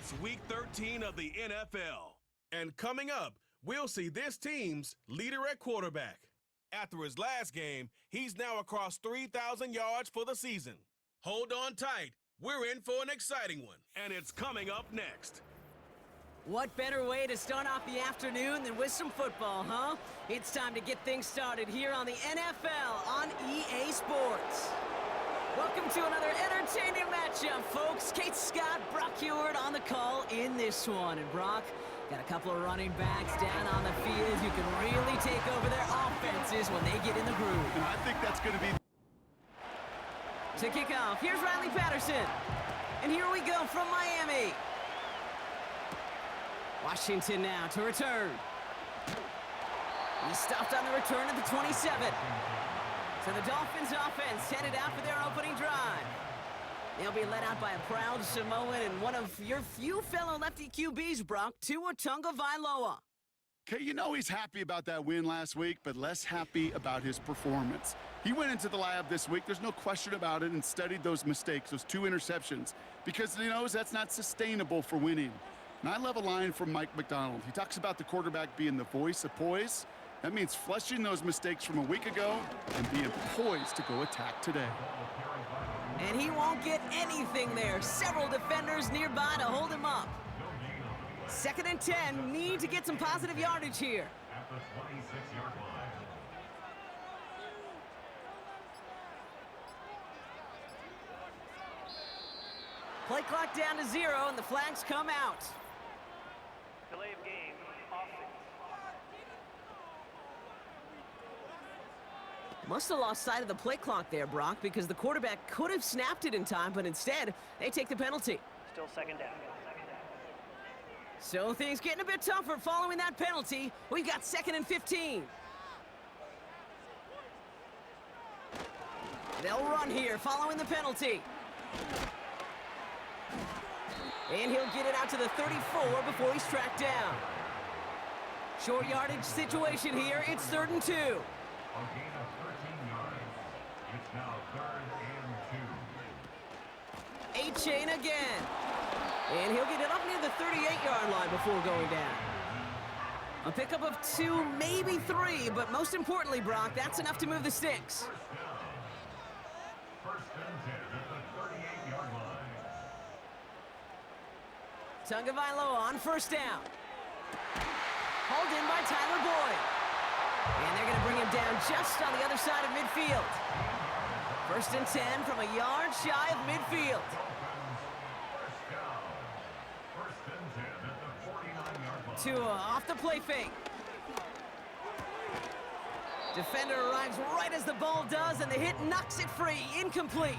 It's Week 13 of the NFL. And coming up, we'll see this team's leader at quarterback. After his last game, he's now across 3,000 yards for the season. Hold on tight. We're in for an exciting one, and it's coming up next. What better way to start off the afternoon than with some football, huh? It's time to get things started here on the NFL on EA Sports. Welcome to another entertaining matchup, folks. Kate Scott, Brock Heward on the call in this one. And Brock, got a couple of running backs down on the field who can really take over their offenses when they get in the groove. And I think that's going to be... To kick off, here's Riley Patterson. And here we go from Miami. Washington now to return. He stopped on the return at the 27. So the Dolphins offense headed out for their opening drive. They'll be led out by a proud Samoan and one of your few fellow lefty QBs, Brock, Tua Tagovailoa. Okay, you know he's happy about that win last week, but less happy about his performance. He went into the lab this week, there's no question about it, and studied those mistakes, those 2 interceptions, because he knows that's not sustainable for winning. And I love a line from Mike McDonald. He talks about the quarterback being the voice of poise. That means flushing those mistakes from a week ago and being poised to go attack today. And he won't get anything there. Several defenders nearby to hold him up. 2nd and 10, need to get some positive yardage here. At the 26-yard line. Play clock down to 0, and the flags come out. Delay of game, offense. Must have lost sight of the play clock there, Brock, because the quarterback could have snapped it in time, but instead, they take the penalty. Still second down. So things getting a bit tougher following that penalty. We've got 2nd and 15. They'll run here following the penalty. And he'll get it out to the 34 before he's tracked down. Short yardage situation here. It's 3rd and 2. A gain of 13 yards. It's now 3rd and 2. A-chain again. And he'll get it up near the 38-yard line before going down. A pickup of 2, maybe 3, but most importantly, Brock, that's enough to move the sticks. First and 10 at the 38-yard line. Tagovailoa on 1st down. Hauled in by Tyler Boyd. And they're going to bring him down just on the other side of midfield. 1st and 10 from a yard shy of midfield. First down. First and 10 at the 49-yard line. Tua off the play fake. Defender arrives right as the ball does, and the hit knocks it free. Incomplete.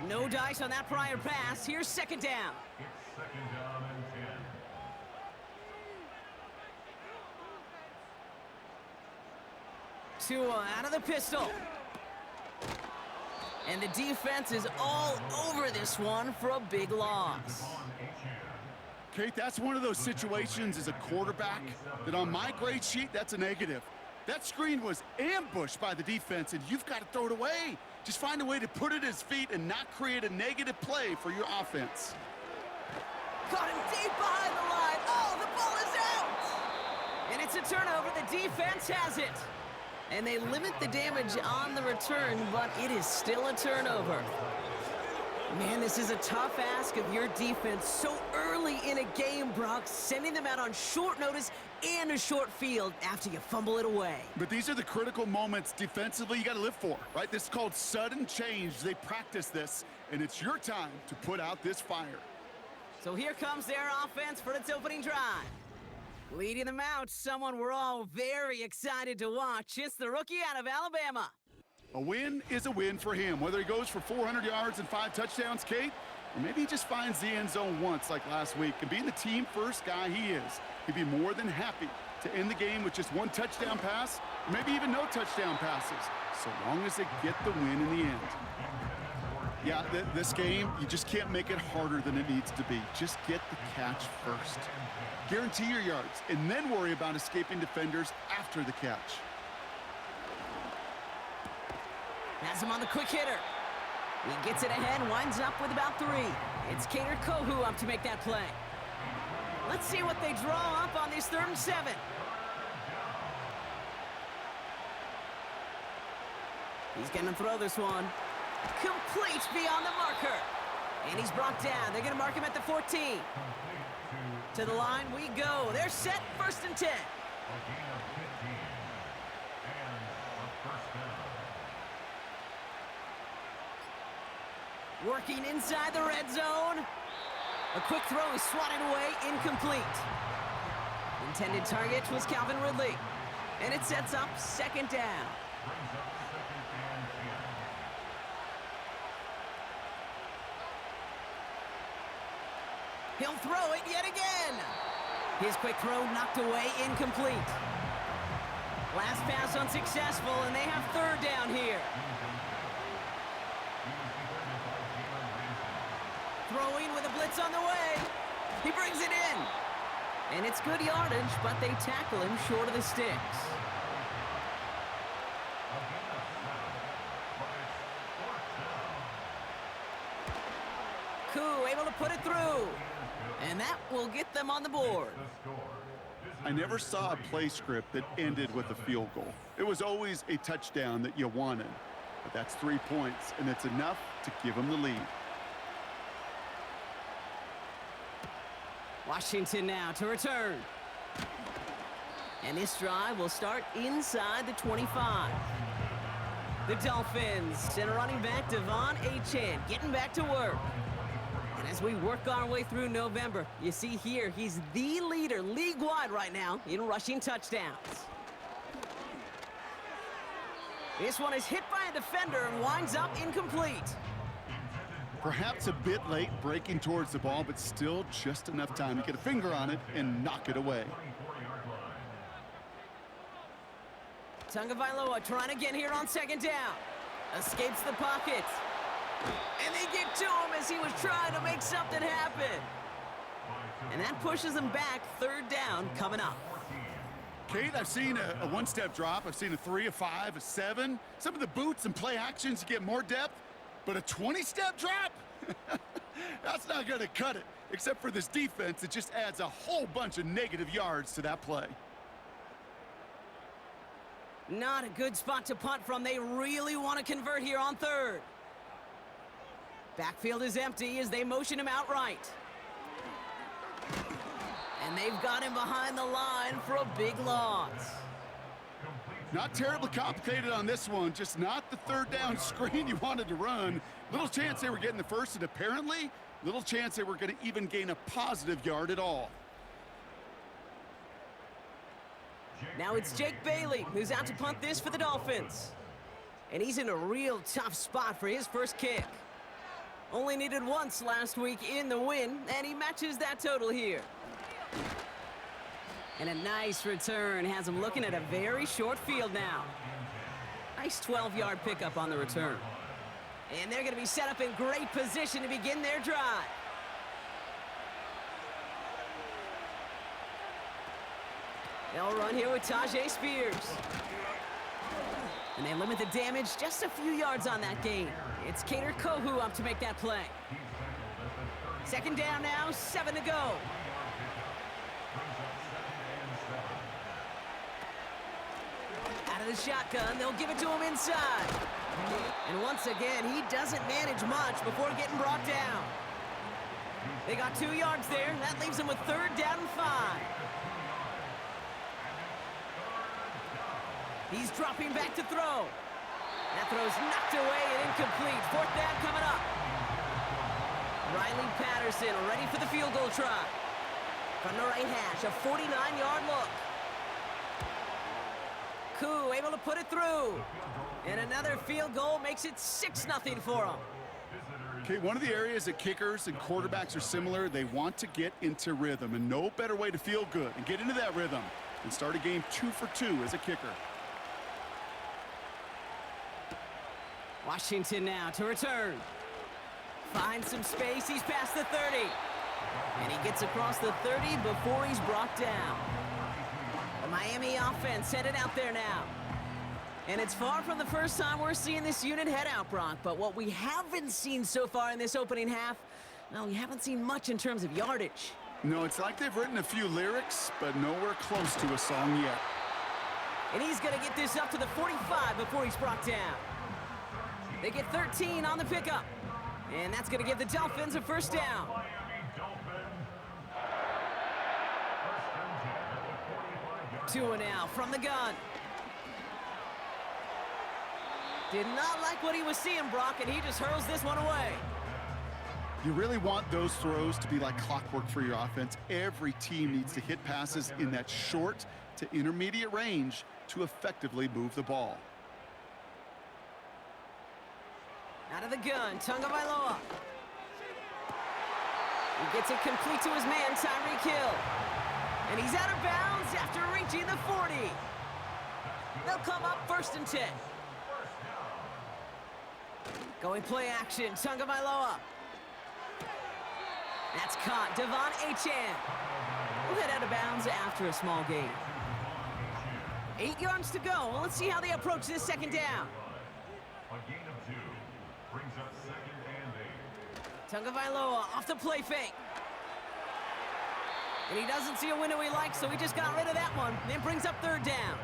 No dice on that prior pass. Here's 2nd down. It's 2nd down and 10. Tua out of the pistol. And the defense is all over this one for a big loss. Kate, that's one of those situations as a quarterback that on my grade sheet, that's a negative. That screen was ambushed by the defense, and you've got to throw it away. Just find a way to put it at his feet and not create a negative play for your offense. Caught him deep behind the line. Oh, the ball is out! And it's a turnover. The defense has it. And they limit the damage on the return, but it is still a turnover. Man, this is a tough ask of your defense so early in a game, Brock, sending them out on short notice and a short field after you fumble it away. But these are the critical moments defensively you got to live for, right? This is called sudden change. They practice this, and it's your time to put out this fire. So here comes their offense for its opening drive. Leading them out, someone we're all very excited to watch. It's the rookie out of Alabama. A win is a win for him, whether he goes for 400 yards and 5 touchdowns, Kate, or maybe he just finds the end zone once like last week. And being the team-first guy he is, he'd be more than happy to end the game with just 1 touchdown pass, or maybe even no touchdown passes, so long as they get the win in the end. Yeah, this game, you just can't make it harder than it needs to be. Just get the catch first. Guarantee your yards, and then worry about escaping defenders after the catch. Has him on the quick hitter. He gets it ahead, winds up with about 3. It's Cater Kohu up to make that play. Let's see what they draw up on this 3rd and 7. He's going to throw this one. Complete beyond the marker. And he's brought down. They're going to mark him at the 14. To the line we go. They're set, 1st and 10. Working inside the red zone. A quick throw is swatted away, incomplete. Intended target was Calvin Ridley. And it sets up 2nd down. He'll throw it yet again. His quick throw knocked away, incomplete. Last pass unsuccessful, and they have 3rd down here. Throwing with a blitz on the way. He brings it in. And it's good yardage, but they tackle him short of the sticks. Koo able to put it through. And that will get them on the board. I never saw a play script that ended with a field goal. It was always a touchdown that you wanted. But that's 3 points, and it's enough to give them the lead. Washington now to return. And this drive will start inside the 25. The Dolphins send a running back, Devon Achane, getting back to work. And as we work our way through November, you see here, he's the leader league-wide right now in rushing touchdowns. This one is hit by a defender and winds up incomplete. Perhaps a bit late breaking towards the ball, but still just enough time to get a finger on it and knock it away. Tagovailoa trying again here on 2nd down. Escapes the pocket. And they get to him as he was trying to make something happen. And that pushes him back, 3rd down coming up. Kate, I've seen a one-step drop. I've seen a 3, a 5, a 7. Some of the boots and play actions get more depth. But a 20-step drop? That's not going to cut it. Except for this defense, it just adds a whole bunch of negative yards to that play. Not a good spot to punt from. They really want to convert here on 3rd. Backfield is empty as they motion him outright. And they've got him behind the line for a big loss. Not terribly complicated on this one, just not the 3rd down screen you wanted to run. Little chance they were getting the first, and apparently, little chance they were going to even gain a positive yard at all. Now it's Jake Bailey who's out to punt this for the Dolphins. And he's in a real tough spot for his first kick. Only needed once last week in the win, and he matches that total here. And a nice return has him looking at a very short field now. Nice 12-yard pickup on the return. And they're going to be set up in great position to begin their drive. They'll run here with Tajay Spears. And they limit the damage just a few yards on that gain. It's Cater Kohu up to make that play. 2nd down now, 7 to go. Out of the shotgun, they'll give it to him inside. And once again, he doesn't manage much before getting brought down. They got 2 yards there. That leaves them with 3rd down and 5. He's dropping back to throw. That throw's knocked away and incomplete. 4th down coming up. Riley Patterson ready for the field goal try. From the right hash, a 49-yard look. Koo able to put it through. And another field goal makes it 6-0 for them. Okay, one of the areas that kickers and quarterbacks are similar, they want to get into rhythm, and no better way to feel good and get into that rhythm than start a game 2 for 2 as a kicker. Washington now to return. Finds some space, he's past the 30. And he gets across the 30 before he's brought down. The Miami offense headed out there now. And it's far from the first time we're seeing this unit head out, Brock. But what we haven't seen so far in this opening half, well, we haven't seen much in terms of yardage. No, it's like they've written a few lyrics, but nowhere close to a song yet. And he's going to get this up to the 45 before he's brought down. They get 13 on the pickup. And that's going to give the Dolphins a first down. Tua now from the gun. Did not like what he was seeing, Brock, and he just hurls this one away. You really want those throws to be like clockwork for your offense. Every team needs to hit passes in that short to intermediate range to effectively move the ball. Out of the gun, Tagovailoa. He gets it complete to his man, Tyreek Hill. And he's out of bounds after reaching the 40. They'll come up 1st and 10. Going play action, Tagovailoa. That's caught, Devon Achane. We'll head out of bounds after a small gain. 8 yards to go. Well, let's see how they approach this second down. A gain of 2 brings up 2nd and 8. Tagovailoa off the play fake. And he doesn't see a window he likes, so he just got rid of that one. Then brings up 3rd down.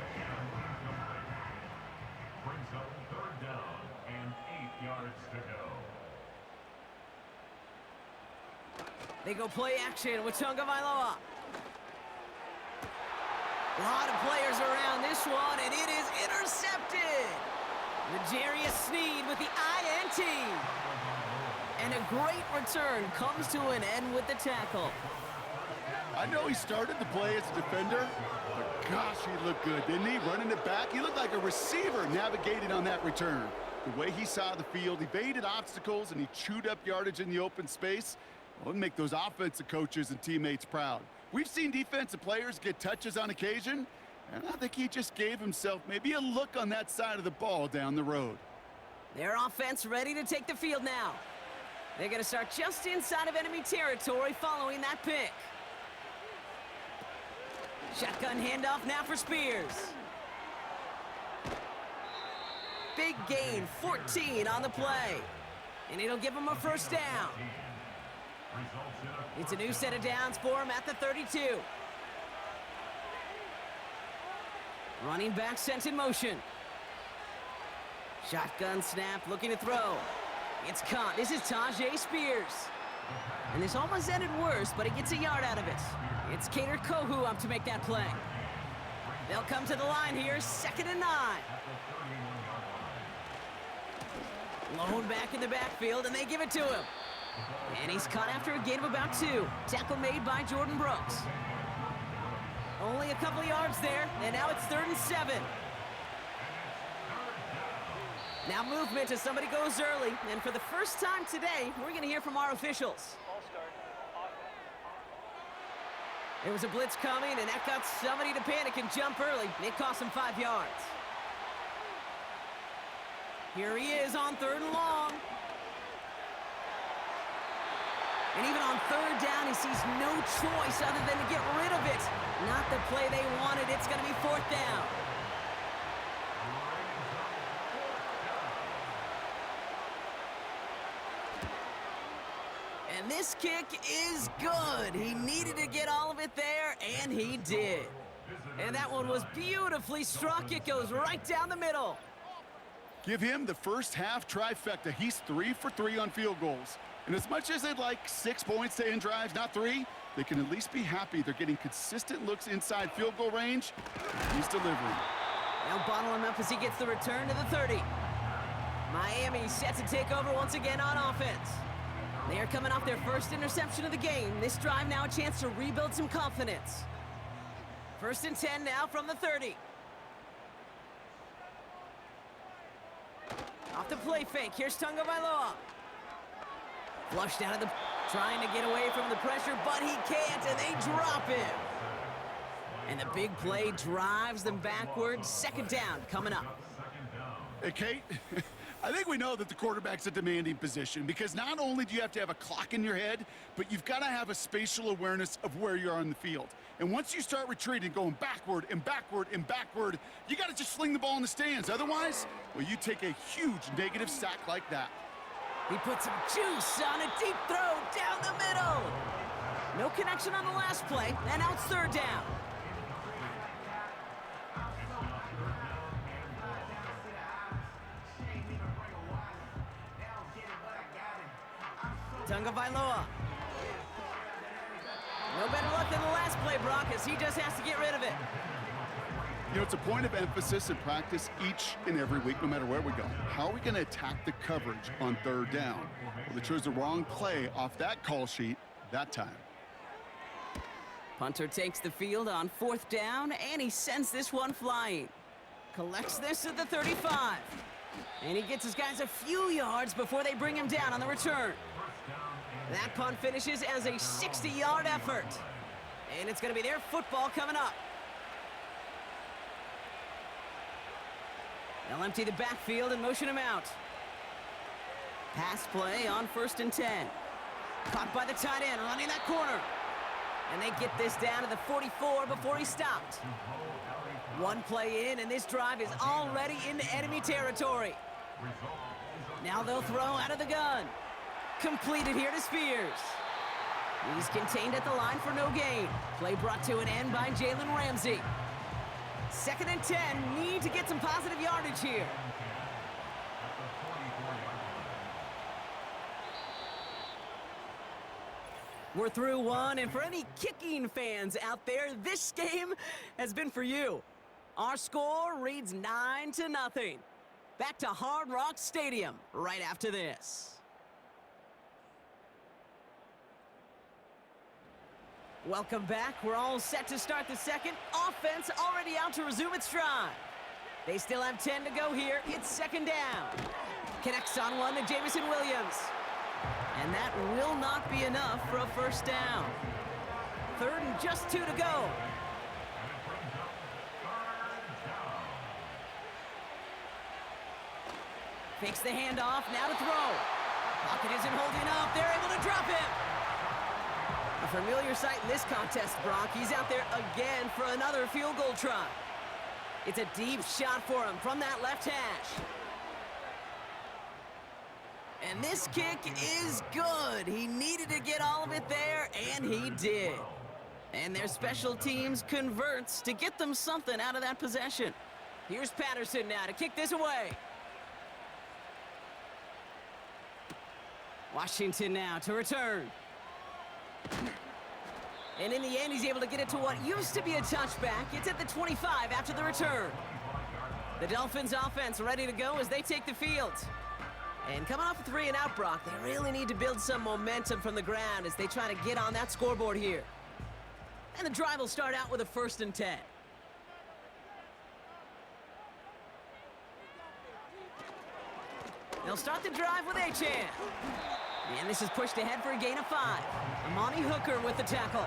Brings up 3rd down and 8 yards to go. They go play action with Tagovailoa. A lot of players around this one, and it is intercepted. L'Jarius Sneed with the INT. And a great return comes to an end with the tackle. I know he started to play as a defender, but gosh, he looked good, didn't he? Running it back, he looked like a receiver navigating on that return. The way he saw the field, evaded obstacles, and he chewed up yardage in the open space. Well, it'll make those offensive coaches and teammates proud. We've seen defensive players get touches on occasion, and I think he just gave himself maybe a look on that side of the ball down the road. Their offense ready to take the field now. They're going to start just inside of enemy territory following that pick. Shotgun handoff now for Spears. Big gain, 14 on the play. And it'll give him a first down. It's a new set of downs for him at the 32. Running back sent in motion. Shotgun snap, looking to throw. It's caught. This is Tajay Spears. And this almost ended worse, but he gets a yard out of it. It's Kader Kohu up to make that play. They'll come to the line here, 2nd and 9. Lone back in the backfield, and they give it to him. And he's caught after a gain of about 2. Tackle made by Jordan Brooks. Only a couple yards there, and now it's 3rd and 7. Now movement as somebody goes early, and for the first time today, we're going to hear from our officials. There was a blitz coming, and that got somebody to panic and jump early. It cost him 5 yards. Here he is on 3rd and long. And even on 3rd down, he sees no choice other than to get rid of it. Not the play they wanted. It's going to be 4th down. And this kick is good. He needed to get all of it there, and he did. And that one was beautifully struck. It goes right down the middle. Give him the first half trifecta. He's 3 for 3 on field goals. And as much as they'd like 6 points to end drives, not 3, they can at least be happy they're getting consistent looks inside field goal range. He's delivering. Now bottle him up as he gets the return to the 30. Miami set to take over once again on offense. They are coming off their first interception of the game. This drive now a chance to rebuild some confidence. 1st and 10 now from the 30. Off the play fake. Here's Tagovailoa. Flushed out of the... Trying to get away from the pressure, but he can't, and they drop him. And the big play drives them backwards. 2nd down coming up. Hey, Kate, I think we know that the quarterback's a demanding position because not only do you have to have a clock in your head, but you've got to have a spatial awareness of where you are on the field. And once you start retreating, going backward and backward and backward, you got to just fling the ball in the stands. Otherwise, well, you take a huge negative sack like that. He put some juice on a deep throw down the middle. No connection on the last play, and now it's third down. Tagovailoa. No better luck than the last play, Brock, as he just has to get rid of it. You know, it's a point of emphasis in practice each and every week, no matter where we go. How are we going to attack the coverage on third down? Well, they chose the wrong play off that call sheet that time. Punter takes the field on fourth down, and he sends this one flying. Collects this at the 35. And he gets his guys a few yards before they bring him down on the return. That punt finishes as a 60-yard effort. And it's going to be their football coming up. They'll empty the backfield and motion him out. Pass play on 1st and 10. Caught by the tight end, running that corner. And they get this down to the 44 before he stopped. One play in, and this drive is already into enemy territory. Now they'll throw out of the gun. Completed here to Spears. He's contained at the line for no gain. Play brought to an end by Jalen Ramsey. 2nd and 10, need to get some positive yardage here. We're through one, and for any kicking fans out there, this game has been for you. Our score reads 9-0. Back to Hard Rock Stadium right after this. Welcome back. We're all set to start the second. Offense already out to resume its drive. They still have 10 to go here. It's 2nd down. Connects on one to Jamison Williams. And that will not be enough for a 1st down. 3rd and just 2 to go. Fakes the handoff, now to throw. Pocket isn't holding up. They're able to drop him. A familiar sight in this contest, Brock. He's out there again for another field goal try. It's a deep shot for him from that left hash. And this kick is good. He needed to get all of it there, and he did. And their special teams converts to get them something out of that possession. Here's Patterson now to kick this away. Washington now to return. And in the end, he's able to get it to what used to be a touchback. It's at the 25 after the return. The Dolphins offense ready to go as they take the field. And coming off a 3-and-out, Brock, they really need to build some momentum from the ground as they try to get on that scoreboard here. And the drive will start out with a 1st and 10. They'll start the drive with Achane. And this is pushed ahead for a gain of 5. Amani Hooker with the tackle.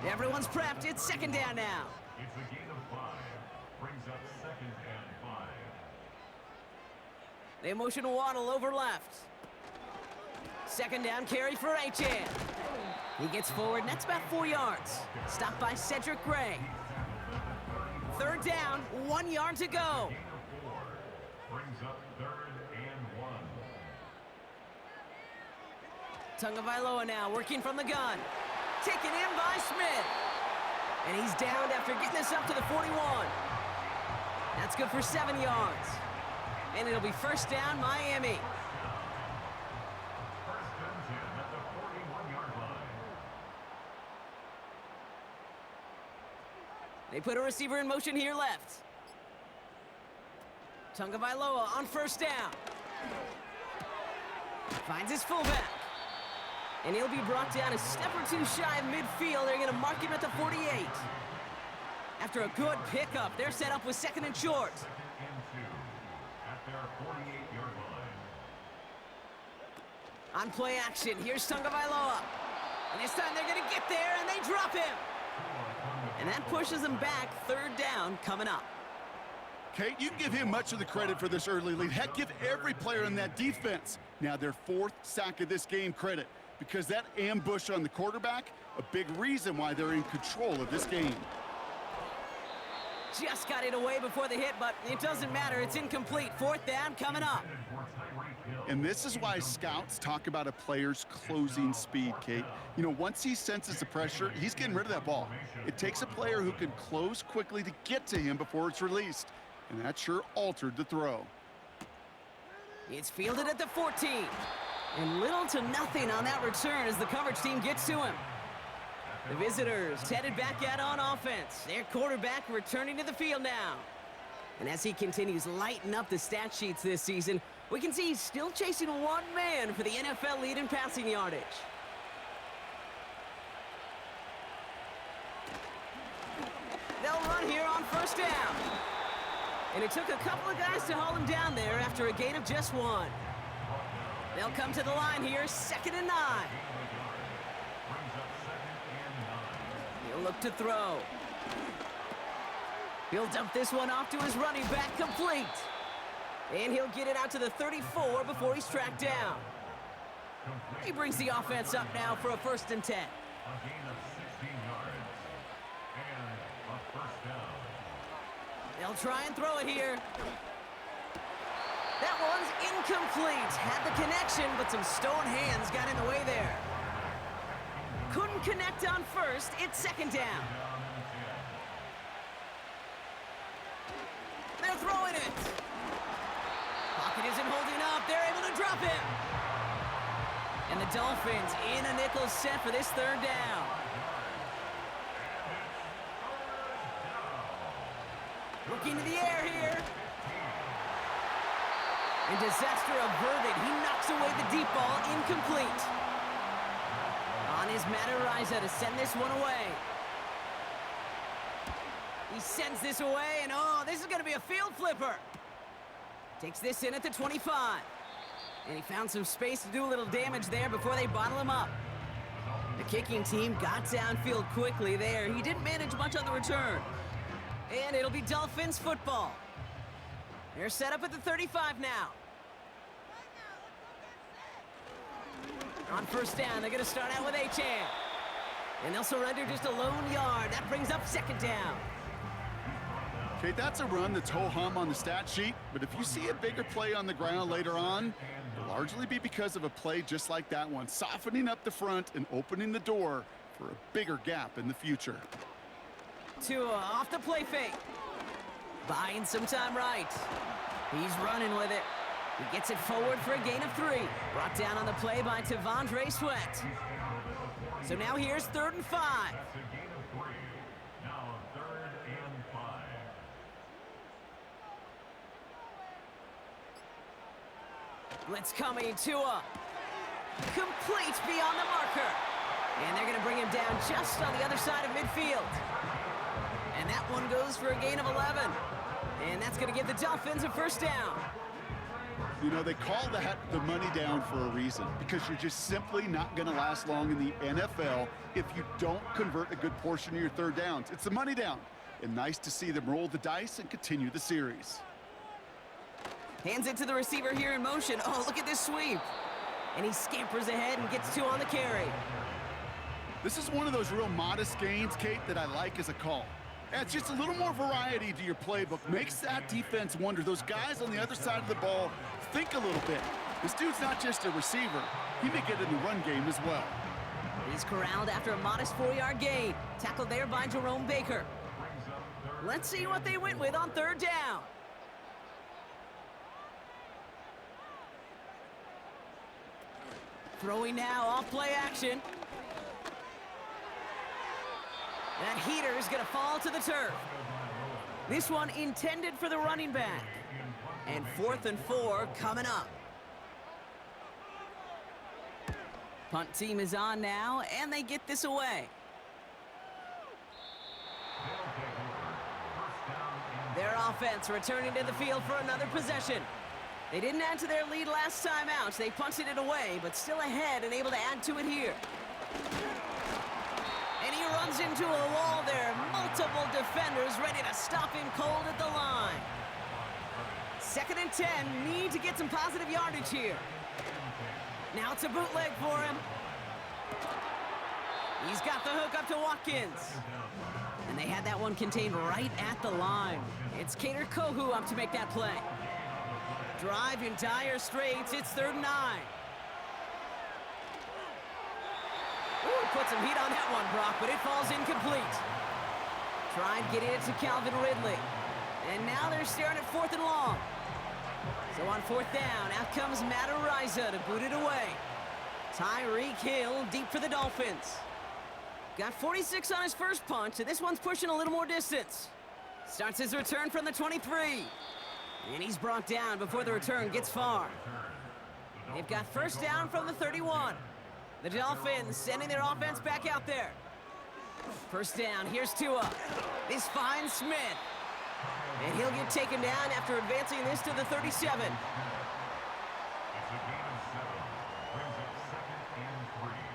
Everyone's prepped. It's 2nd down now. It's a gain of 5. Brings up 2nd and 5. They motion Waddle over left. 2nd down carry for Achane. He gets forward, and that's about 4 yards. Stopped by Cedric Gray. 3rd down, 1 yard to go. Gain of 4. Brings up 3rd and 1. Tagovailoa now working from the gun. Taken in by Smith. And he's downed after getting this up to the 41. That's good for 7 yards. And it'll be 1st down, Miami. 1st and 10 at the 41-yard line. They put a receiver in motion here left. Tagovailoa on 1st down. Finds his fullback. And he'll be brought down a step or two shy of midfield. They're going to mark him at the 48. After a good pickup, they're set up with 2nd and short. 2nd and 2 at their 48-yard line. On play action, here's Tagovailoa. And this time they're going to get there, and they drop him. And that pushes them back. 3rd down coming up. Kate, you can give him much of the credit for this early lead. Heck, give every player in that defense now their 4th sack of this game credit, because that ambush on the quarterback, a big reason why they're in control of this game. Just got it away before the hit, but it doesn't matter. It's incomplete. 4th down coming up. And this is why scouts talk about a player's closing speed, Kate. You know, once he senses the pressure, he's getting rid of that ball. It takes a player who can close quickly to get to him before it's released. And that sure altered the throw. It's fielded at the 14. And little to nothing on that return as the coverage team gets to him. The visitors headed back out on offense. Their quarterback returning to the field now. And as he continues lighting up the stat sheets this season, we can see he's still chasing one man for the NFL lead in passing yardage. They'll run here on 1st down. And it took a couple of guys to hold him down there after a gain of just 1. They'll come to the line here, 2nd and 9. He'll look to throw. He'll dump this one off to his running back, complete. And he'll get it out to the 34 before he's tracked down. He brings the offense up now for a 1st and 10. A gain of 16 yards. And a 1st down. They'll try and throw it here. That one's incomplete. Had the connection, but some stone hands got in the way there. Couldn't connect on 1st. It's 2nd down. They're throwing it. Pocket isn't holding up. They're able to drop him. And the Dolphins in a nickel set for this 3rd down. Looking to the air here. And disaster averted. He knocks away the deep ball, incomplete. On his Madden to send this one away. He sends this away, and oh, this is going to be a field flipper. Takes this in at the 25. And he found some space to do a little damage there before they bottle him up. The kicking team got downfield quickly there. He didn't manage much on the return. And it'll be Dolphins football. They're set up at the 35 now. On 1st down, they're going to start out with Achan. And they'll surrender just a lone yard. That brings up 2nd down. Okay, that's a run that's ho-hum on the stat sheet, but if you see a bigger play on the ground later on, it'll largely be because of a play just like that one, softening up the front and opening the door for a bigger gap in the future. Tua off the play fake. Buying some time right. He's running with it. He gets it forward for a gain of 3. Brought down on the play by T'Vondre Sweat. So now here's 3rd and 5. That's a gain of 3. Now 3rd and 5. Blitz coming, Tua. Complete beyond the marker. And they're going to bring him down just on the other side of midfield. And that one goes for a gain of 11. And that's going to give the Dolphins a 1st down. You know, they call that the money down for a reason, because you're just simply not going to last long in the NFL if you don't convert a good portion of your 3rd downs. It's the money down. And nice to see them roll the dice and continue the series. Hands it to the receiver here in motion. Oh, look at this sweep. And he scampers ahead and gets 2 on the carry. This is one of those real modest gains, Kate, that I like as a call. It's just a little more variety to your playbook. Makes that defense wonder. Those guys on the other side of the ball think a little bit. This dude's not just a receiver. He may get in the run game as well. He's corralled after a modest 4-yard gain. Tackled there by Jerome Baker. Let's see what they went with on 3rd down. Throwing now off play action. That heater is going to fall to the turf. This one intended for the running back. And 4th and 4 coming up. Punt team is on now, and they get this away. Their offense returning to the field for another possession. They didn't add to their lead last time out. They punted it away, but still ahead and able to add to it here. And he runs into a wall there. Multiple defenders ready to stop him cold at the line. 2nd and 10. Need to get some positive yardage here. Now it's a bootleg for him. He's got the hook up to Watkins. And they had that one contained right at the line. It's Cater Kohu up to make that play. Drive in dire straits. It's 3rd and 9. Ooh, put some heat on that one, Brock, but it falls incomplete. Tried getting it to Calvin Ridley. And now they're staring at 4th and long. So on 4th down, out comes Matt Ariza to boot it away. Tyreek Hill deep for the Dolphins. Got 46 on his first punch, and this one's pushing a little more distance. Starts his return from the 23. And he's brought down before the return gets far. They've got 1st down from the 31. The Dolphins sending their offense back out there. 1st down, here's Tua. This finds Smith. And he'll get taken down after advancing this to the 37.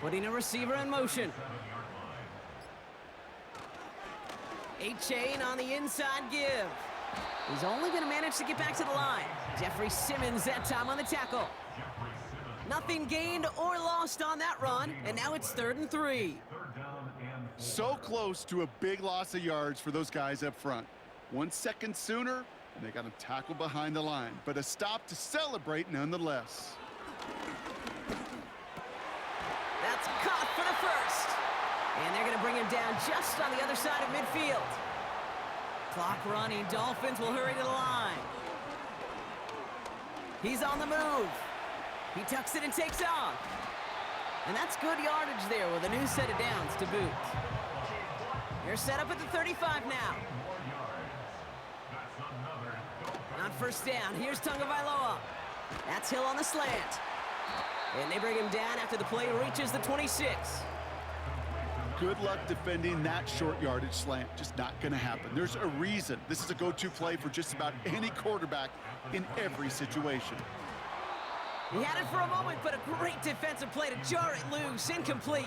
Putting a receiver in motion. A-Chain on the inside give. He's only going to manage to get back to the line. Jeffrey Simmons that time on the tackle. Nothing gained or lost on that run, and now it's 3rd and 3. So close to a big loss of yards for those guys up front. 1 second sooner, and they got him tackled behind the line. But a stop to celebrate nonetheless. That's caught for the 1st. And they're going to bring him down just on the other side of midfield. Clock running. Dolphins will hurry to the line. He's on the move. He tucks it and takes off. And that's good yardage there with a new set of downs to boot. They're set up at the 35 now. On 1st down, here's Tagovailoa. That's Hill on the slant. And they bring him down after the play reaches the 26. Good luck defending that short yardage slant. Just not going to happen. There's a reason this is a go-to play for just about any quarterback in every situation. He had it for a moment, but a great defensive play to jar it loose. Incomplete.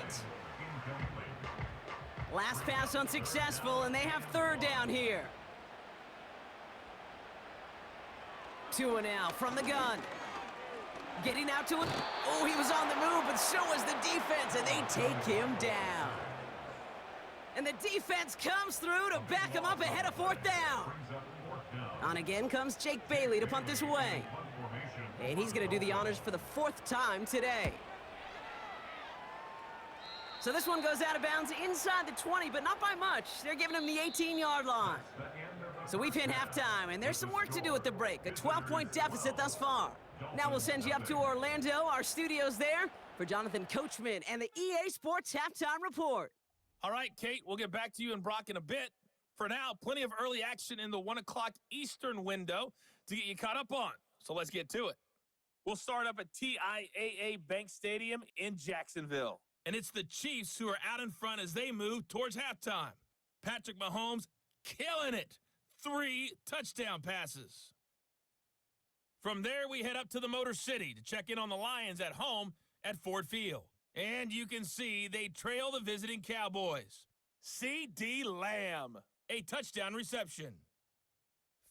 Last pass unsuccessful, and they have 3rd down here. Tua now from the gun. Getting out to it. Oh, he was on the move, but so was the defense, and they take him down. And the defense comes through to back him up ahead of 4th down. On again comes Jake Bailey to punt this away. And he's going to do the honors for the 4th time today. So this one goes out of bounds inside the 20, but not by much. They're giving him the 18-yard line. So we've hit halftime, and there's some work to do at the break. A 12-point deficit thus far. Now we'll send you up to Orlando, our studios there, for Jonathan Coachman and the EA Sports Halftime Report. All right, Kate, we'll get back to you and Brock in a bit. For now, plenty of early action in the 1 o'clock Eastern window to get you caught up on. So let's get to it. We'll start up at TIAA Bank Stadium in Jacksonville. And it's the Chiefs who are out in front as they move towards halftime. Patrick Mahomes killing it. 3 touchdown passes. From there, we head up to the Motor City to check in on the Lions at home at Ford Field. And you can see they trail the visiting Cowboys. C.D. Lamb, a touchdown reception.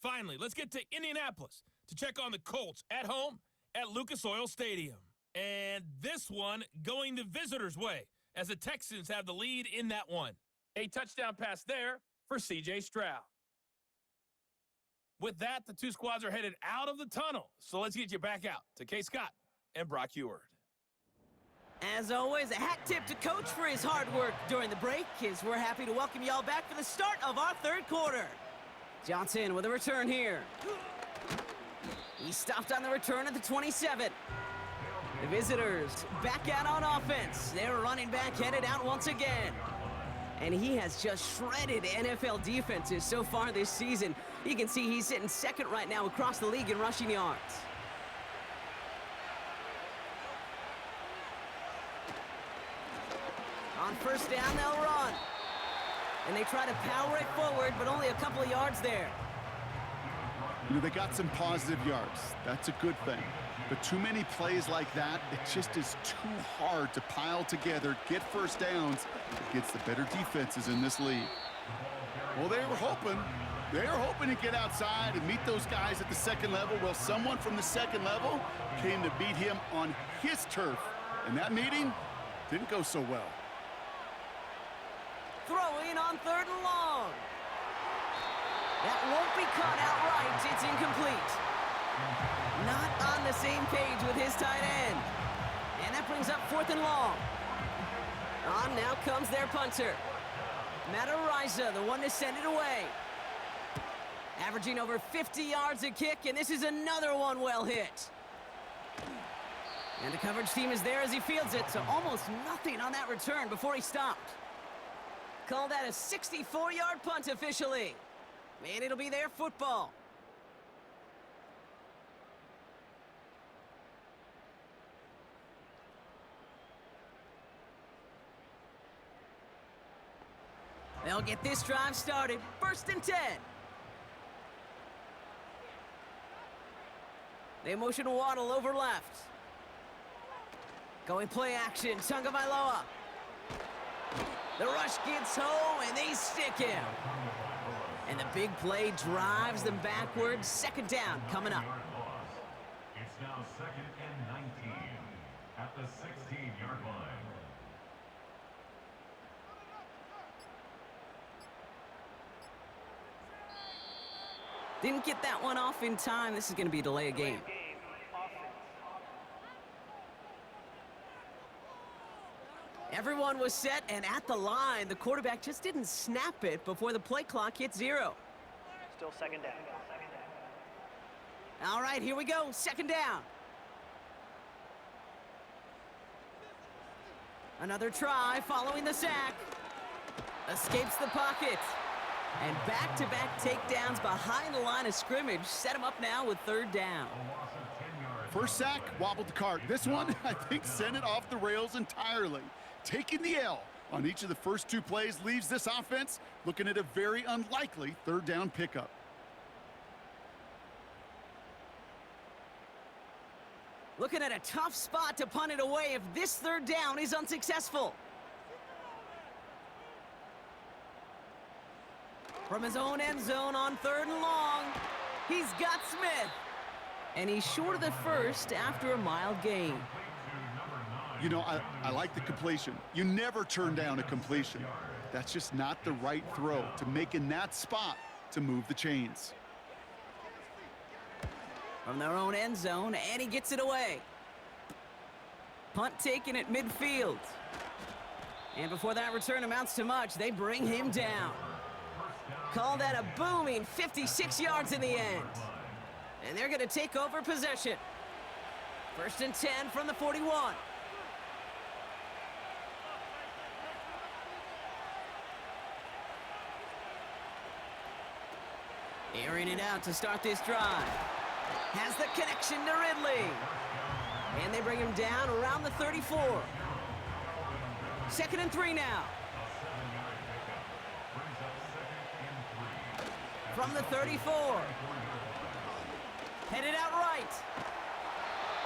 Finally, let's get to Indianapolis to check on the Colts at home at Lucas Oil Stadium. And this one going the visitors' way as the Texans have the lead in that one. A touchdown pass there for C.J. Stroud. With that, the two squads are headed out of the tunnel. So let's get you back out to Kay Scott and Brock Heward. As always, a hat tip to Coach for his hard work during the break, as we're happy to welcome y'all back for the start of our 3rd quarter. Johnson with a return here. He stopped on the return at the 27. The visitors back out on offense. Their running back headed out once again. And he has just shredded NFL defenses so far this season. You can see he's sitting 2nd right now across the league in rushing yards. On 1st down, they'll run. And they try to power it forward, but only a couple of yards there. You know, they got some positive yards. That's a good thing. But too many plays like that, it just is too hard to pile together, get 1st downs against the better defenses in this league. Well, they were hoping. They're hoping to get outside and meet those guys at the second level. Well, someone from the second level came to beat him on his turf. And that meeting didn't go so well. Throwing on 3rd and long. That won't be caught outright. It's incomplete. Not on the same page with his tight end. And that brings up 4th and long. On now comes their punter. Madden, the one to send it away. Averaging over 50 yards a kick, and this is another one well hit. And the coverage team is there as he fields it, so almost nothing on that return before he stopped. Call that a 64-yard punt officially. And it'll be their football. They'll get this drive started. 1st and 10. They motion Waddle over left. Going play action, Tagovailoa. The rush gets home, and they stick him. And the big play drives them backwards. 2nd down coming up. It's now 2nd and 19 at the 16-yard line. Didn't get that one off in time. This is going to be a delay of game. Everyone was set and at the line. The quarterback just didn't snap it before the play clock hit 0. Still 2nd down. All right, here we go. 2nd down. Another try following the sack. Escapes the pocket. And back-to-back takedowns behind the line of scrimmage set him up now with 3rd down. First sack, wobbled the cart. This one, I think, sent it off the rails entirely. Taking the L on each of the first 2 plays leaves this offense looking at a very unlikely 3rd down pickup. Looking at a tough spot to punt it away if this 3rd down is unsuccessful. From his own end zone on 3rd and long, he's got Smith. And he's short of the first after a mild gain. You know, I like the completion. You never turn down a completion. That's just not the right throw to make in that spot to move the chains. From their own end zone, and he gets it away. Punt taken at midfield. And before that return amounts to much, they bring him down. Call that a booming 56 yards in the end. And they're going to take over possession. 1st and 10 from the 41. Airing it out to start this drive. Has the connection to Ridley. And they bring him down around the 34. 2nd and 3 now. From the 34. Headed out right.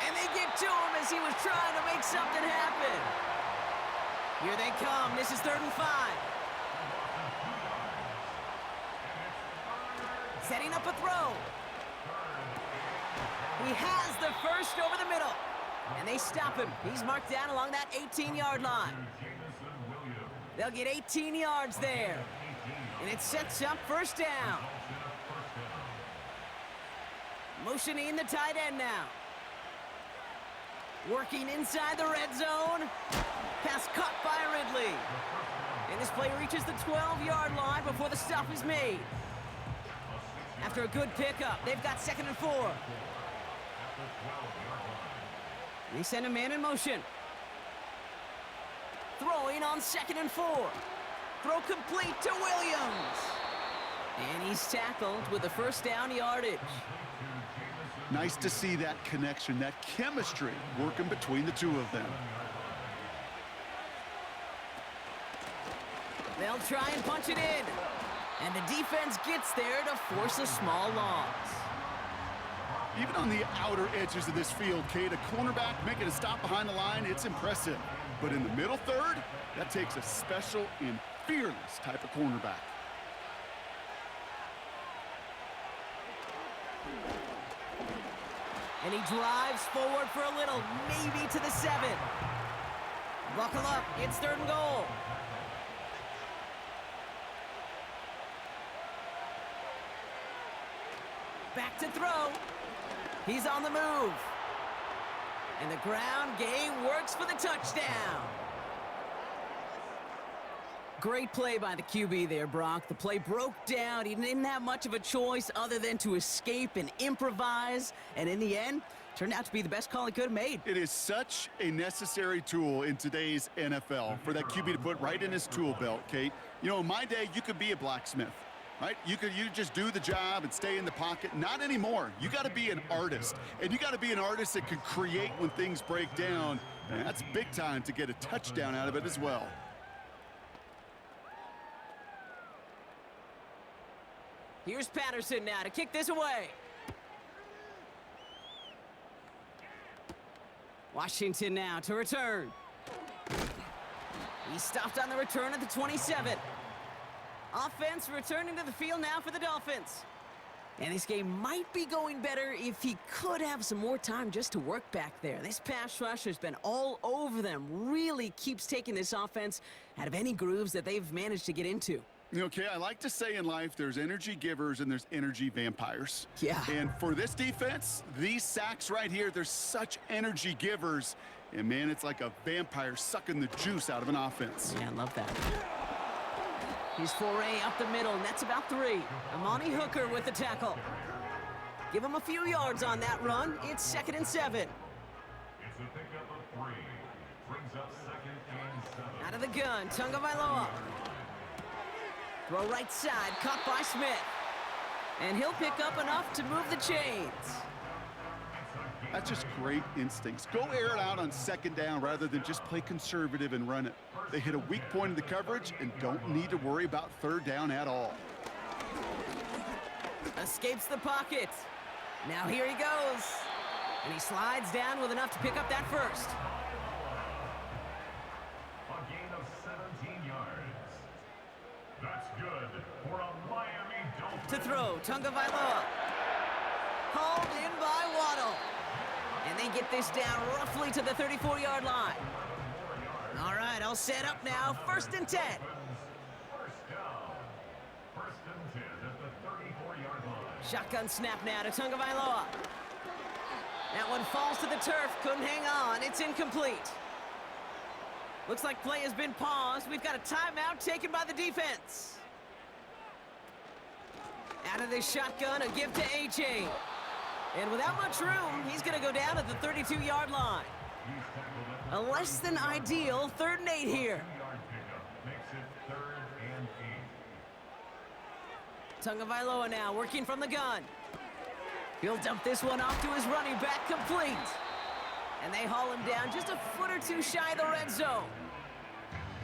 And they get to him as he was trying to make something happen. Here they come. This is 3rd and 5. Setting up a throw. He has the first over the middle. And they stop him. He's marked down along that 18-yard line. They'll get 18 yards there. And it sets up 1st down. Motioning the tight end now. Working inside the red zone. Pass caught by Ridley. And this play reaches the 12-yard line before the stop is made. After a good pickup, they've got 2nd and 4. They send a man in motion. Throwing on 2nd and 4. Throw complete to Williams. And he's tackled with the 1st down yardage. Nice to see that connection, that chemistry working between the 2 of them. They'll try and punch it in. And the defense gets there to force a small loss. Even on the outer edges of this field, Kate, a cornerback making a stop behind the line, it's impressive. But in the middle third, that takes a special and fearless type of cornerback. And he drives forward for a little, maybe to the 7. Buckle up, it's 3rd and goal. Back to throw. He's on the move. And the ground game works for the touchdown. Great play by the QB there, Brock. The play broke down. He didn't have much of a choice other than to escape and improvise. And in the end, turned out to be the best call he could have made. It is such a necessary tool in today's NFL for that QB to put right in his tool belt, Kate. You know, in my day, you could be a blacksmith, right? You just do the job and stay in the pocket. Not anymore. You got to be an artist. And you got to be an artist that can create when things break down. And that's big time to get a touchdown out of it as well. Here's Patterson now to kick this away. Washington now to return. He stopped on the return at the 27. Offense returning to the field now for the Dolphins. And this game might be going better if he could have some more time just to work back there. This pass rush has been all over them. Really keeps taking this offense out of any grooves that they've managed to get into. Okay, I like to say in life there's energy givers and there's energy vampires. Yeah. And for this defense, these sacks right here, they're such energy givers. And, man, it's like a vampire sucking the juice out of an offense. Yeah, I love that. He's foray up the middle, and that's about 3. Amani Hooker with the tackle. Give him a few yards on that run. It's 2nd and 7. It's a pickup of 3. Brings up 2nd and 7. Out of the gun, Tagovailoa. Throw right side, caught by Smith. And he'll pick up enough to move the chains. That's just great instincts. Go air it out on 2nd down rather than just play conservative and run it. They hit a weak point in the coverage and don't need to worry about 3rd down at all. Escapes the pocket. Now here he goes. And he slides down with enough to pick up that first. A gain of 17 yards. That's good for a Miami Dolphins. To throw, Tagovailoa. Hauled in by Waddle. And they get this down roughly to the 34-yard line. All right, all set up now. 1st and 10. First down. 1st and 10 at the 34-yard line. Shotgun snap now to Tagovailoa. That one falls to the turf. Couldn't hang on. It's incomplete. Looks like play has been paused. We've got a timeout taken by the defense. Out of this shotgun, a give to A-Chain. And without much room, he's going to go down at the 32-yard line. A less than ideal 3rd and 8 here. 3-yard pickup makes it 3rd and 8. Tagovailoa now working from the gun. He'll dump this one off to his running back, complete. And they haul him down just a foot or two shy of the red zone.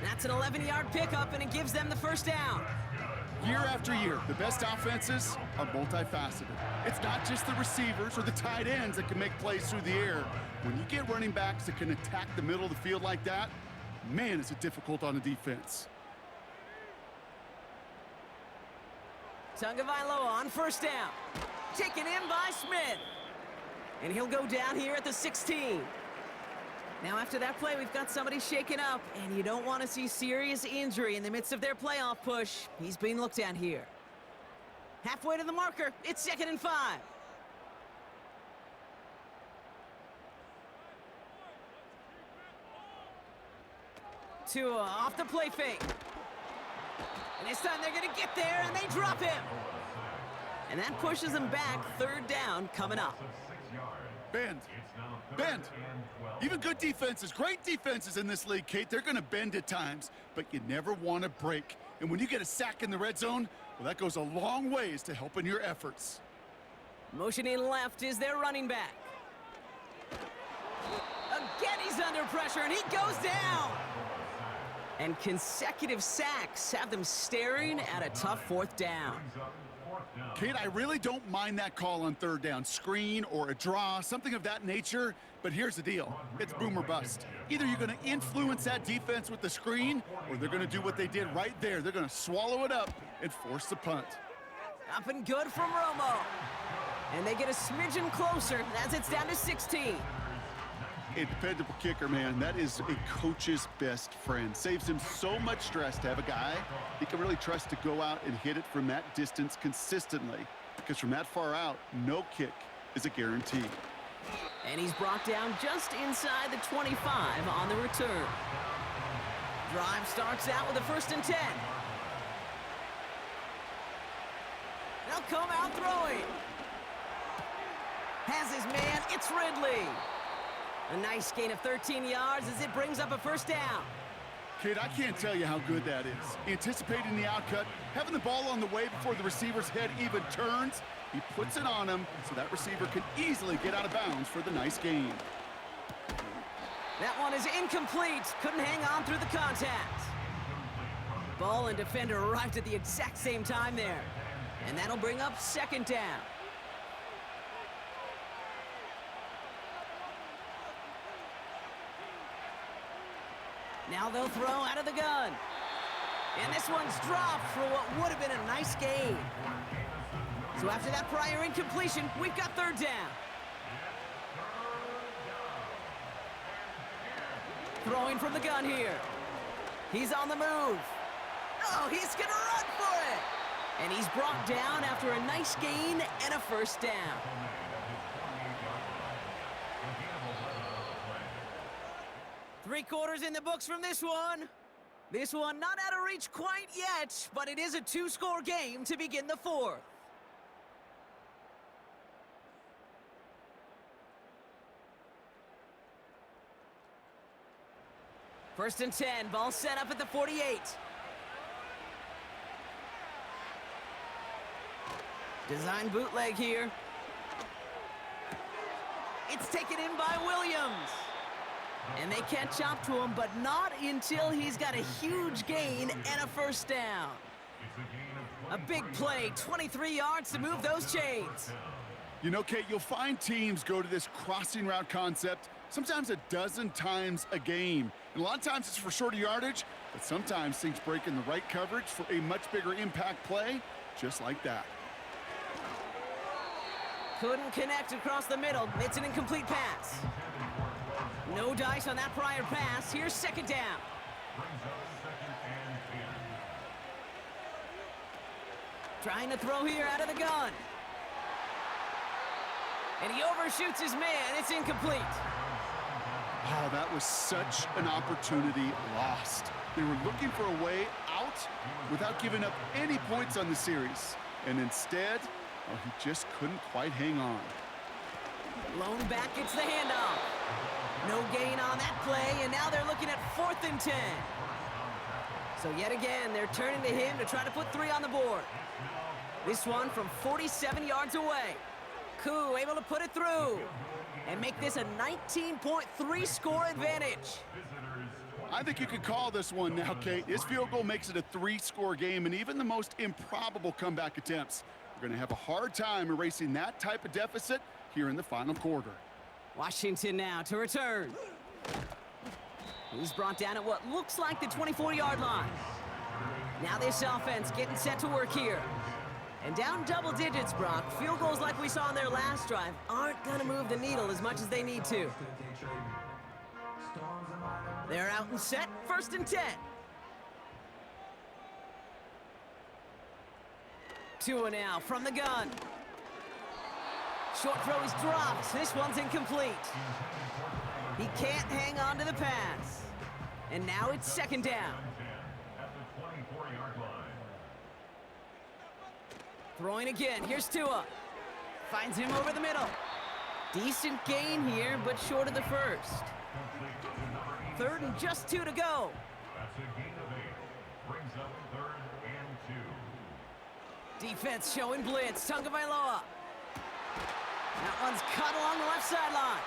That's an 11-yard pickup, and it gives them the 1st down. Year after year, the best offenses are multifaceted. It's not just the receivers or the tight ends that can make plays through the air. When you get running backs that can attack the middle of the field like that, man, is it difficult on the defense. Tagovailoa on 1st down. Taken in by Smith. And he'll go down here at the 16. Now after that play, we've got somebody shaken up, and you don't want to see serious injury in the midst of their playoff push. He's being looked at here. Halfway to the marker, it's 2nd and 5. Tua off the play fake. And this time they're going to get there, and they drop him. And that pushes them back. 3rd down coming up. Bend. Bend. Even good defenses, great defenses in this league, Kate, they're going to bend at times, but you never want to break. And when you get a sack in the red zone, well, that goes a long ways to helping your efforts. Motioning left is their running back. Again, he's under pressure, and he goes down. And consecutive sacks have them staring at a tough 4th down. Kate, I really don't mind that call on 3rd down. Screen or a draw, something of that nature. But here's the deal. It's boom or bust. Either you're going to influence that defense with the screen, or they're going to do what they did right there. They're going to swallow it up and force the punt. Up and good from Romo. And they get a smidgen closer as it's down to 16. A dependable kicker, man. That is a coach's best friend. Saves him so much stress to have a guy he can really trust to go out and hit it from that distance consistently. Because from that far out, no kick is a guarantee. And he's brought down just inside the 25 on the return. Drive starts out with a 1st and 10. They'll come out throwing. Has his man, it's Ridley. A nice gain of 13 yards as it brings up a 1st down. Kid, I can't tell you how good that is. Anticipating the outcut, having the ball on the way before the receiver's head even turns, he puts it on him so that receiver can easily get out of bounds for the nice gain. That one is incomplete. Couldn't hang on through the contact. Ball and defender arrived at the exact same time there. And that'll bring up 2nd down. Now they'll throw out of the gun. And this one's dropped for what would have been a nice gain. So after that prior incompletion, we've got 3rd down. Throwing from the gun here. He's on the move. Oh, he's gonna run for it. And he's brought down after a nice gain and a 1st down. Three-quarters in the books from this one. This one not out of reach quite yet, but it is a 2-score game to begin the 4th. First and 10, ball set up at the 48. Design bootleg here. It's taken in by Williams. And they catch up to him, but not until he's got a huge gain and a 1st down. A big play, 23 yards to move those chains. You know, Kate, you'll find teams go to this crossing route concept sometimes a dozen times a game. And a lot of times it's for shorter yardage, but sometimes things break in the right coverage for a much bigger impact play, just like that. Couldn't connect across the middle. It's an incomplete pass. No dice on that prior pass. Here's 2nd down. Trying to throw here out of the gun. And he overshoots his man. It's incomplete. Oh, that was such an opportunity lost. They were looking for a way out without giving up any points on the series. And instead, oh, he just couldn't quite hang on. Blown back gets the handoff. No gain on that play, and now they're looking at 4th and 10. So yet again, they're turning to him to try to put 3 on the board. This one from 47 yards away. Koo able to put it through and make this a 19.3 score advantage. I think you could call this one now, Kate. His field goal makes it a 3-score game, and even the most improbable comeback attempts are going to have a hard time erasing that type of deficit here in the final quarter. Washington now to return. He's brought down at what looks like the 24-yard line. Now this offense getting set to work here. And down double digits, Brock. Field goals like we saw on their last drive aren't going to move the needle as much as they need to. They're out and set. 1st and 10. 2 now from the gun. Short throw is dropped. This one's incomplete. He can't hang on to the pass. And now it's 2nd down. Throwing again. Here's Tua. Finds him over the middle. Decent gain here, but short of the 1st. 3rd and just 2 to go. That's a gain of 8. Brings up 3rd and 2. Defense showing blitz. Tagovailoa. That one's cut along the left sideline.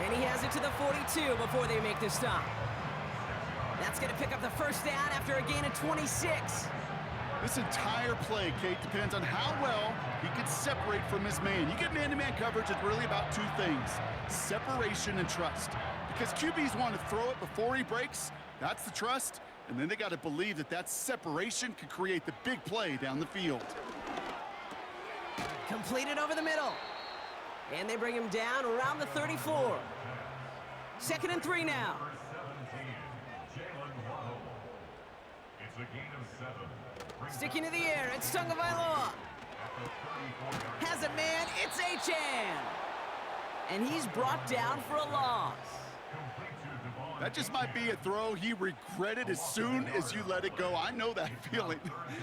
And he has it to the 42 before they make the stop. That's going to pick up the 1st down after a gain of 26. This entire play, Kate, depends on how well he can separate from his man. You get man-to-man coverage, it's really about 2 things, separation and trust. Because QBs want to throw it before he breaks, that's the trust, and then they got to believe that that separation could create the big play down the field. Completed over the middle. And they bring him down around the 34. 2nd and 3 now. It's a gain of 7. Sticking to the air, it's Tagovailoa. Has it, man, it's Achan. And he's brought down for a loss. That just might be a throw he regretted as soon as you let it go. I know that feeling.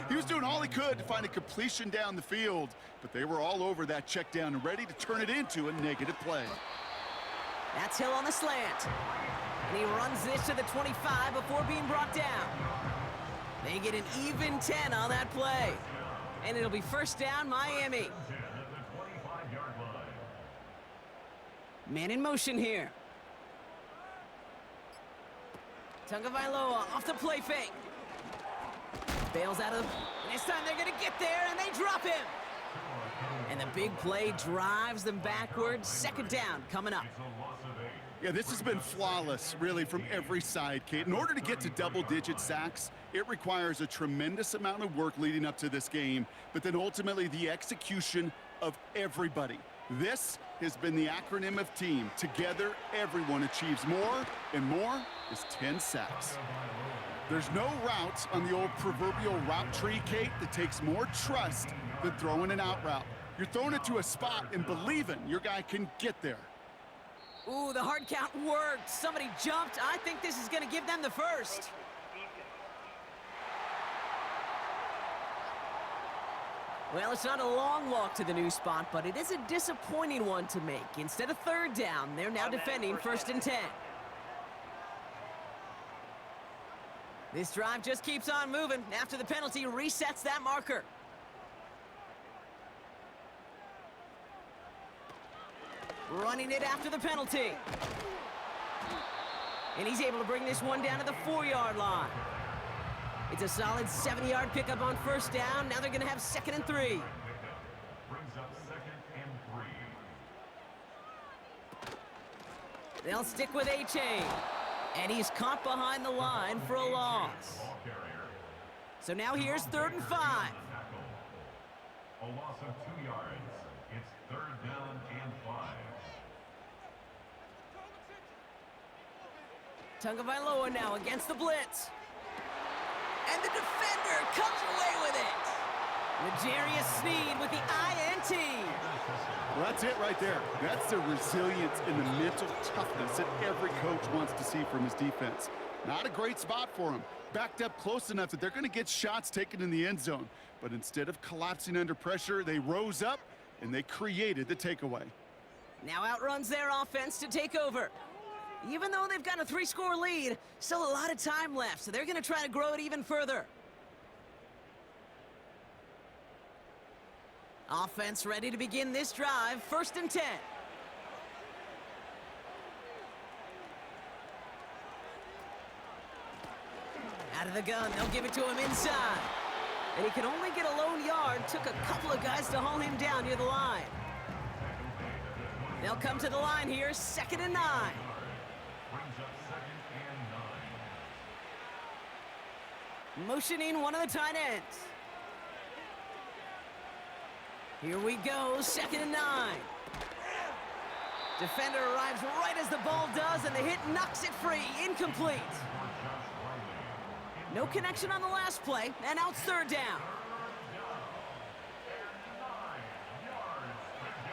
He was doing all he could to find a completion down the field, but they were all over that check down and ready to turn it into a negative play. That's Hill on the slant. And he runs this to the 25 before being brought down. They get an even 10 on that play. And it'll be first down, Miami. Man in motion here. Tagovailoa off the play fake. Bails out of the... And this time they're going to get there, and they drop him. And the big play drives them backwards. 2nd down coming up. Yeah, this has been flawless, really, from every side, Kate. In order to get to double-digit sacks, it requires a tremendous amount of work leading up to this game, but then ultimately the execution of everybody. This has been the acronym of team. Together, everyone achieves more, and more is 10 sacks. There's no route on the old proverbial route tree, Kate, that takes more trust than throwing an out route. You're throwing it to a spot and believing your guy can get there. Ooh, the hard count worked. Somebody jumped. I think this is going to give them the first. Well, it's not a long walk to the new spot, but it is a disappointing one to make. Instead of 3rd down, they're now defending 1st and 10. This drive just keeps on moving. After the penalty, resets that marker. Running it after the penalty. And he's able to bring this one down to the 4-yard line. It's a solid 70-yard pickup on 1st down. Now they're going to have 2nd and 3. Brings up 2nd and 3. They'll stick with A-Chain. And he's caught behind the line for a loss. So now here's 3rd and 5. A loss of 2 yards. It's 3rd down and 5. Tagovailoa now against the blitz. And the defender comes away with it. L'Jarius Sneed with the INT. Well, that's it right there. That's the resilience and the mental toughness that every coach wants to see from his defense. Not a great spot for him. Backed up close enough that they're going to get shots taken in the end zone. But instead of collapsing under pressure, they rose up and they created the takeaway. Now outruns their offense to take over. Even though they've got a 3-score lead, still a lot of time left, so they're going to try to grow it even further. Offense ready to begin this drive, 1st and 10. Out of the gun, they'll give it to him inside. And he can only get a lone yard, took a couple of guys to haul him down near the line. They'll come to the line here, 2nd and 9. Brings up 2nd and 9. Motioning one of the tight ends. Here we go, 2nd and 9. Defender arrives right as the ball does, and the hit knocks it free, incomplete. No connection on the last play, and now it's 3rd down.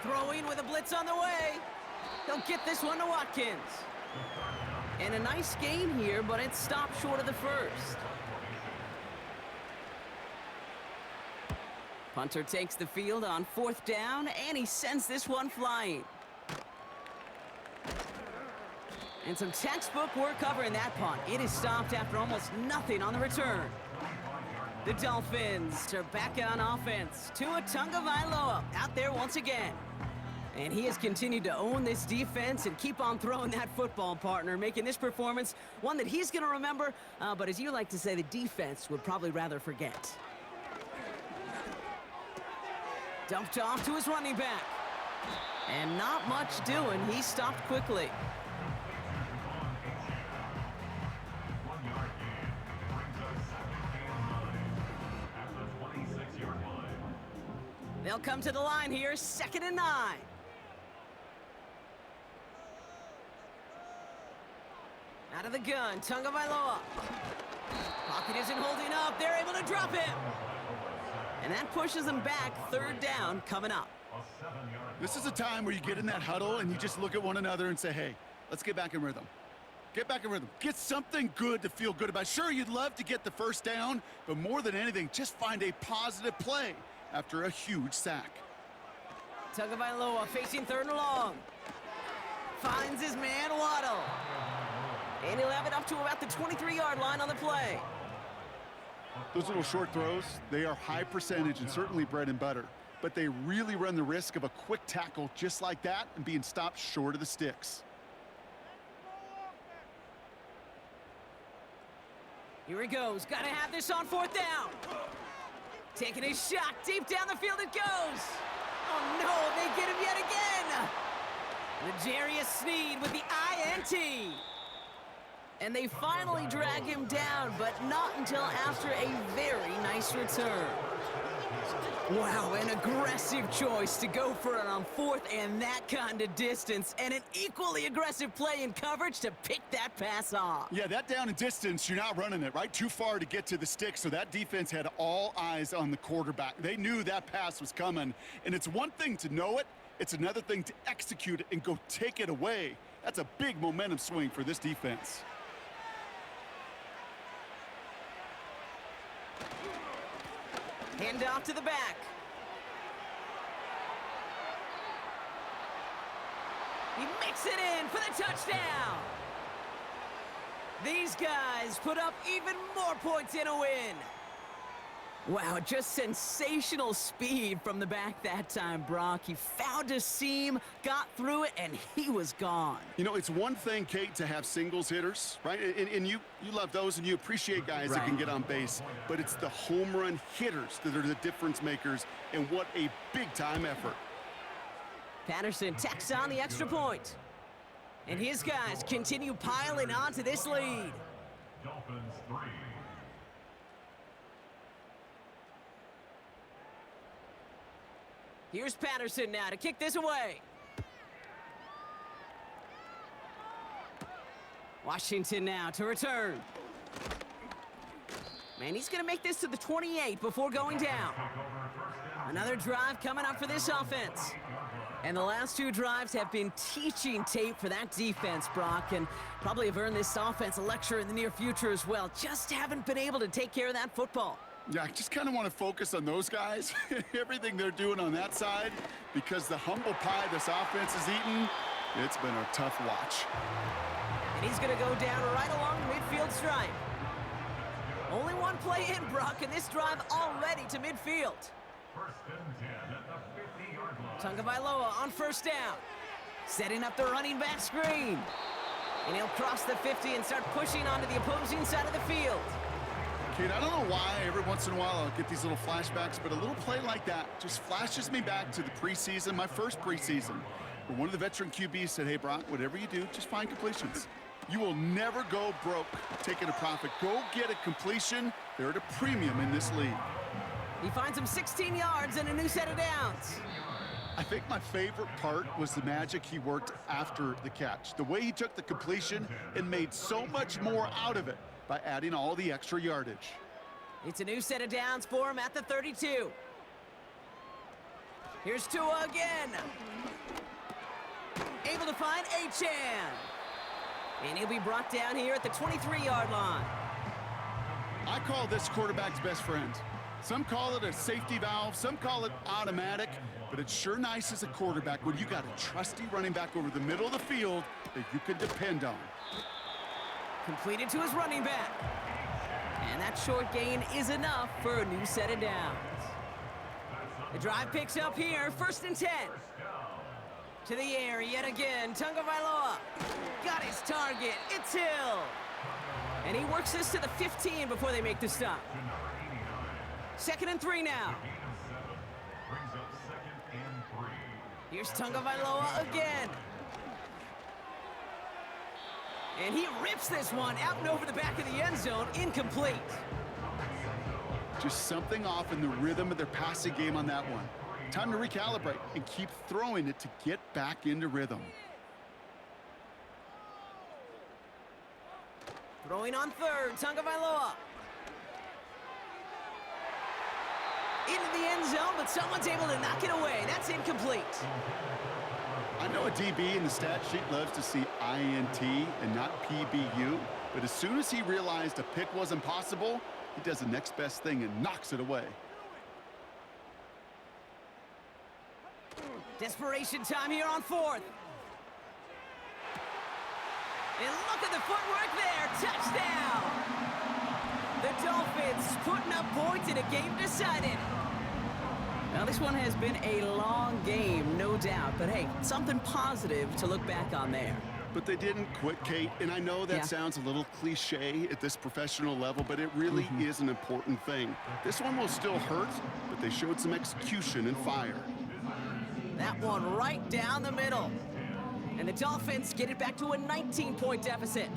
Throwing with a blitz on the way. They'll get this one to Watkins. And a nice gain here, but it's stopped short of the first. Punter takes the field on 4th down, and he sends this one flying. And some textbook work covering that punt. It is stopped after almost nothing on the return. The Dolphins are back on offense. Tua Tagovailoa out there once again. And he has continued to own this defense and keep on throwing that football, partner, making this performance one that he's going to remember, but as you like to say, the defense would probably rather forget. Dumped off to his running back. And not much doing. He stopped quickly. They'll They'll come to the line here, 2nd and 9. Out of the gun, Tagovailoa. Pocket isn't holding up. They're able to drop him. And that pushes them back. 3rd down coming up. This is a time where you get in that huddle and you just look at one another and say, hey, let's get back in rhythm. Get back in rhythm. Get something good to feel good about. Sure, you'd love to get the 1st down, but more than anything, just find a positive play after a huge sack. Tagovailoa facing 3rd and long. Finds his man, Waddle. And he'll have it up to about the 23-yard line on the play. Those little short throws, they are high percentage and certainly bread and butter, but they really run the risk of a quick tackle just like that and being stopped short of the sticks. Here he goes. Got to have this on 4th down. Taking a shot. Deep down the field it goes. Oh, no. They get him yet again. L'Jarius Sneed with the INT. And they finally drag him down, but not until after a very nice return. Wow, an aggressive choice to go for it on 4th and that kind of distance, and an equally aggressive play in coverage to pick that pass off. Yeah, that down and distance, you're not running it, right? Too far to get to the stick, so that defense had all eyes on the quarterback. They knew that pass was coming, and it's one thing to know it, it's another thing to execute it and go take it away. That's a big momentum swing for this defense. Hand off to the back. He makes it in for the touchdown. These guys put up even more points in a win. Wow, just sensational speed from the back that time, Brock. He found a seam, got through it, and he was gone. You know, it's one thing, Kate, to have singles hitters, right? And you love those and you appreciate guys that can get on base. But it's the home run hitters that are the difference makers, and what a big-time effort. Patterson tacks on the extra point. And his guys continue piling onto this lead. Dolphins 3. Here's Patterson now to kick this away. Washington now to return. Man, he's going to make this to the 28 before going down. Another drive coming up for this offense. And the last 2 drives have been teaching tape for that defense, Brock, and probably have earned this offense a lecture in the near future as well. Just haven't been able to take care of that football. Yeah, I just kind of want to focus on those guys, everything they're doing on that side, because the humble pie this offense is eating, it's been a tough watch. And he's going to go down right along the midfield stripe. Only one play in, Brock, and this drive already to midfield. 1st and 10 at the 50-yard line. Tagovailoa on 1st down. Setting up the running back screen. And he'll cross the 50 and start pushing onto the opposing side of the field. Kate, I don't know why every once in a while I'll get these little flashbacks, but a little play like that just flashes me back to the preseason, my first preseason, where one of the veteran QBs said, hey, Brock, whatever you do, just find completions. You will never go broke taking a profit. Go get a completion. They're at a premium in this league. He finds him 16 yards and a new set of downs. I think my favorite part was the magic he worked after the catch. The way he took the completion and made so much more out of it by adding all the extra yardage. It's a new set of downs for him at the 32. Here's Tua again. Able to find Achan. And he'll be brought down here at the 23-yard line. I call this quarterback's best friend. Some call it a safety valve, some call it automatic, but it's sure nice as a quarterback when you got a trusty running back over the middle of the field that you can depend on. Completed to his running back. And that short gain is enough for a new set of downs. The drive picks up here, 1st and 10. To the air yet again, Tagovailoa got his target, it's Hill. And he works this to the 15 before they make the stop. 2nd and 3 now. Here's Tagovailoa again. And he rips this one out and over the back of the end zone, incomplete. Just something off in the rhythm of their passing game on that one. Time to recalibrate and keep throwing it to get back into rhythm. Throwing on third, Tagovailoa. Into the end zone, but someone's able to knock it away. That's incomplete. I know a DB in the stat sheet loves to see INT and not PBU, but as soon as he realized a pick wasn't possible, he does the next best thing and knocks it away. Desperation time here on fourth. And look at the footwork there. Touchdown! The Dolphins putting up points in a game decided. Now, this one has been a long game, no doubt. But, hey, something positive to look back on there. But they didn't quit, Kate, and I know that sounds a little cliche at this professional level, but it really is an important thing. This one will still hurt, but they showed some execution and fire. That one right down the middle. And the Dolphins get it back to a 19-point deficit.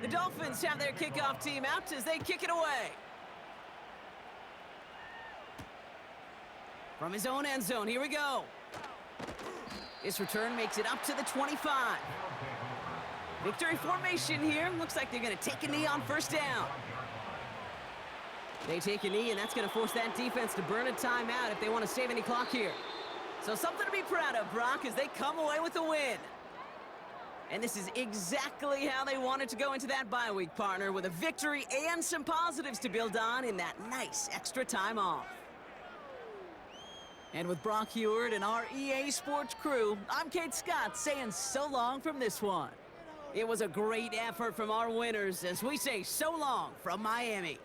The Dolphins have their kickoff team out as they kick it away. From his own end zone, here we go. This return makes it up to the 25. Victory formation here. Looks like they're going to take a knee on first down. They take a knee, and that's going to force that defense to burn a timeout if they want to save any clock here. So something to be proud of, Brock, as they come away with a win. And this is exactly how they wanted to go into that bye week, partner, with a victory and some positives to build on in that nice extra time off. And with Brock Heward and our EA Sports crew, I'm Kate Scott saying so long from this one. It was a great effort from our winners as we say so long from Miami.